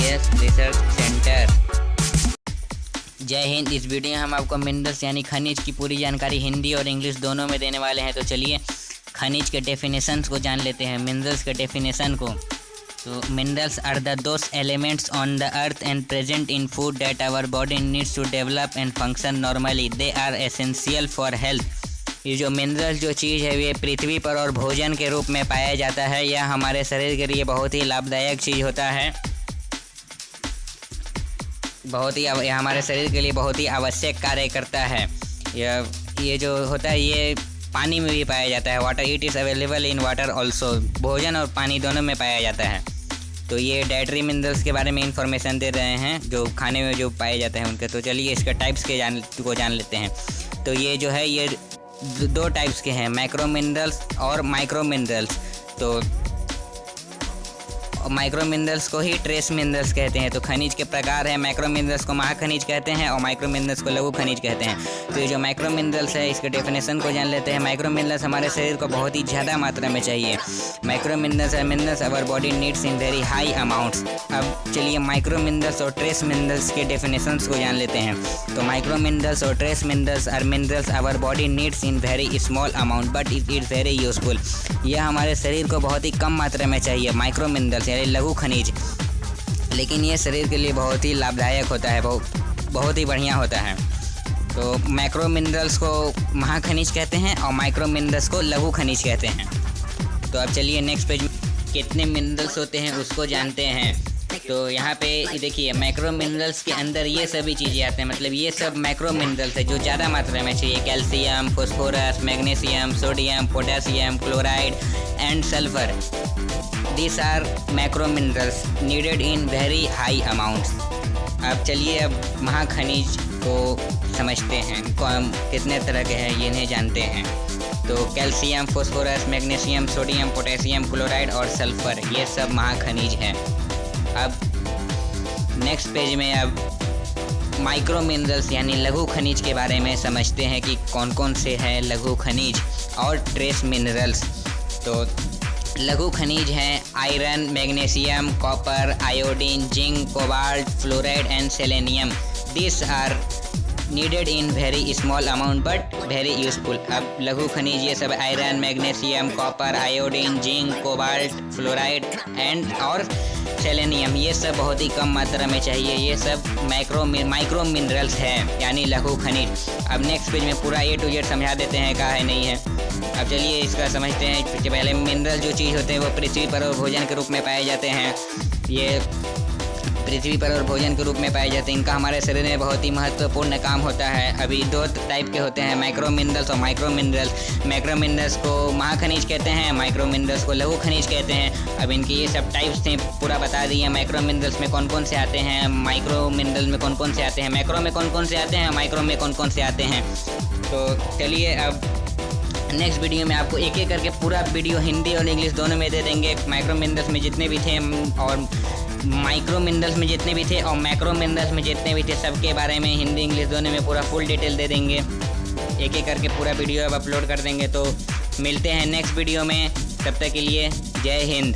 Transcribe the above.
ICS research centre. जय हिंद। इस video में हम आपको मिनरल्स यानी खनिज की पूरी जानकारी हिंदी और इंग्लिश दोनों में देने वाले हैं। तो चलिए खनिज के डेफिनेशंस को जान लेते हैं, मिनरल्स के डेफिनेशन को। तो minerals are the those elements on the earth and present in food that our body needs to develop and function normally. They are essential for health. ये जो मिनरल जो चीज़ है ये पृथ्वी पर और भोजन के रूप में पाया जाता है। यह हमारे शरीर के लिए बहुत ही लाभदायक चीज़ होता है, यह हमारे शरीर के लिए बहुत ही आवश्यक कार्य करता है। ये जो होता है ये पानी में भी पाया जाता है। Water, it is available in water also. भोजन और पानी दोनों में पाया जाता है। तो ये डाइटरी मिनरल्स के बारे में इंफॉर्मेशन दे रहे हैं जो खाने में जो पाए जाते हैं उनके। तो चलिए इसके टाइप्स के जान लेते हैं। तो ये जो है ये दो टाइप्स के हैं, मैक्रो मिनरल्स और माइक्रो मिनरल्स। तो माइक्रो मिनरल्स को ही ट्रेस मिनरल्स कहते हैं। तो खनिज के प्रकार है, मैक्रो मिनरल्स को महाखनिज कहते हैं और माइक्रो मिनरल्स को लघु खनिज कहते हैं। तो ये जो माइक्रो मिनरल्स है इसके डेफिनेशन को जान लेते हैं। माइक्रो मिनरल्स हमारे शरीर को बहुत ही ज़्यादा मात्रा में चाहिए। Micro minerals minerals our body needs in very high amounts. अब चलिए माइक्रो मिनरल्स और ट्रेस मिनरल्स के डेफिनेशंस को जान लेते हैं। तो माइक्रो मिनरल्स और trace minerals are minerals our body needs in very small amount but it is very useful. यह हमारे शरीर को बहुत ही कम मात्रा में चाहिए, माइक्रो मिनरल्स यानी लघु खनिज, लेकिन ये शरीर के लिए बहुत ही लाभदायक होता है, बहुत ही बढ़िया होता है। तो मैक्रो मिनरल्स को महाखनिज कहते हैं और माइक्रो मिनरल्स को लघु खनिज कहते हैं। तो अब चलिए नेक्स्ट पेज में कितने मिनरल्स होते हैं उसको जानते हैं। तो यहाँ पे देखिए मैक्रो मिनरल्स के अंदर ये सभी चीज़ें आते हैं, मतलब ये सब मैक्रो मिनरल्स है जो ज़्यादा मात्रा में चाहिए। Calcium, phosphorus, magnesium, sodium, potassium, chloride and sulphur. These are macro minerals needed in very high amounts। अब चलिए अब महाखनिज को समझते हैं, इनको हम कितने तरह के हैं ये नहीं जानते हैं। तो calcium, phosphorus, magnesium, sodium, potassium, chloride और सल्फर ये सब महाखनिज हैं। अब नेक्स्ट पेज में अब माइक्रो मिनरल्स यानी लघु खनिज के बारे में समझते हैं कि कौन कौन से हैं लघु खनिज और ट्रेस मिनरल्स। तो लघु खनिज हैं iron, magnesium, copper, iodine, zinc, cobalt, fluoride and selenium. This are needed in very small amount but very useful. अब लघु खनिज ये सब iron, magnesium, copper, iodine, zinc, cobalt, fluoride and और सेलेनियम ये सब बहुत ही कम मात्रा में चाहिए। ये सब माइक्रो मिनरल्स हैं यानी लघु खनिज। अब नेक्स्ट पेज में पूरा A to Z समझा देते हैं कहा है नहीं है। अब चलिए इसका समझते हैं। पहले मिनरल जो चीज़ होते हैं वो पृथ्वी पर और भोजन के रूप में पाए जाते हैं। ये पृथ्वी पर और भोजन के रूप में पाए जाते हैं। इनका हमारे शरीर में बहुत ही महत्वपूर्ण काम होता है। अभी दो टाइप के होते हैं, मैक्रो मिनरल्स और माइक्रो मिनरल्स। मैक्रो मिनरल्स को महाखनिज कहते हैं, माइक्रो मिनरल्स को लघु खनिज कहते हैं। अब इनके ये सब टाइप्स थे पूरा बता दिए। मैक्रो मिनरल्स में कौन कौन से आते हैं, माइक्रो मिनरल में कौन कौन से आते हैं, मैक्रो में कौन कौन से आते हैं, माइक्रो में कौन कौन से आते हैं। तो चलिए अब नेक्स्ट वीडियो में आपको एक एक करके पूरा वीडियो हिंदी और इंग्लिश दोनों में दे देंगे। माइक्रो मिनरल्स में जितने भी थे और माइक्रो मिनरल्स में जितने भी थे और मैक्रो मिनरल्स में जितने भी थे सबके बारे में हिंदी इंग्लिश दोनों में पूरा फुल डिटेल दे देंगे। एक एक करके पूरा वीडियो अब अपलोड कर देंगे। तो मिलते हैं नेक्स्ट वीडियो में, तब तक के लिए जय हिंद।